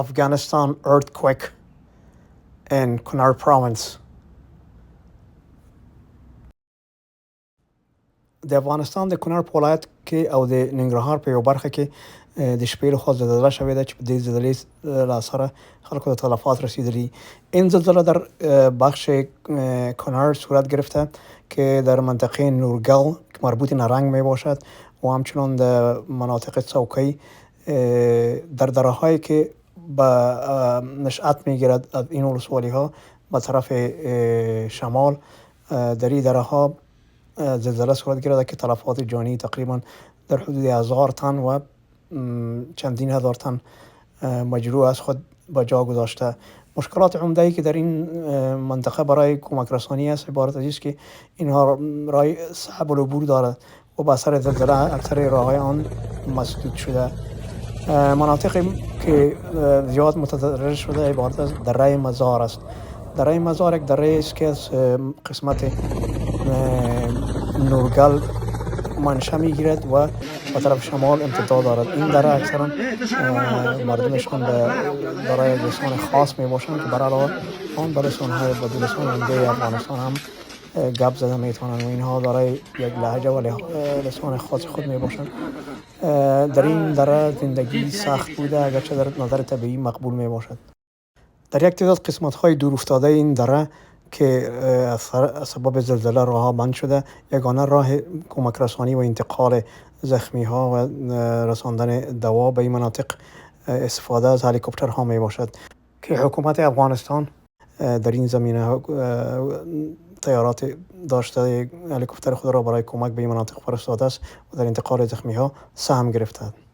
Afghanistan earthquake in Kunar province. د افغانستان د کونړ په ولایت کې او د ننګرهار په یو برخه کې د شپې لخوا زلزله شوې ده چې په دې زلزلې له اثره خلکو ته تلفات رسیدلی. این زلزله در بخش کنر صورت گرفته که در منطقه نورگل که مربوط نرنگ می باشد و همچنان در مناطق چوکی در دره هایی که به نشأت می گیرد از این ولسوالی ها به طرف شمال در این دره ها زلزله صورت گرفته که تلفات جانی تقریبا در حدود 1000 تن و چندین هزار تن مجروح از خود به جا گذاشته. مشکلات عمده ای که در این منطقه برای کمک رسانی است عبارت از است که اینها راه صعب العبور دارد و به اثر زلزله اکثر راههای آن مسدود شده. مناطقی که زیاد متضرر شده عبارت از دره مزار است. دره مزار یک دره است که از قسمت نورگل منشأ میگیرد و به طرف شمال امتداد دارد. این دره اکثرا مردمشان برای لسان خاص می باشند که برای علاوه آن به لسان‌های لسان عمده افغانستان هم گپ زده میتوانند و اینها برای یک لهجه و لسان خاص خود می باشند. در این دره زندگی سخت بوده اگرچه در نظر طبیعی مقبول می باشد. در یک تعداد قسمت‌های دور افتاده این دره که از سبب زلزله راهها بند شده، یگانه راه کمک رسانی و انتقال زخمی ها و رساندن دوا به این مناطق استفاده از هلیکوپترها می باشد که حکومت افغانستان در این زمینه تیارات داشته هلیکوپتر خود را برای کمک به این مناطق فرستاده است و در انتقال زخمی ها سهم گرفته است.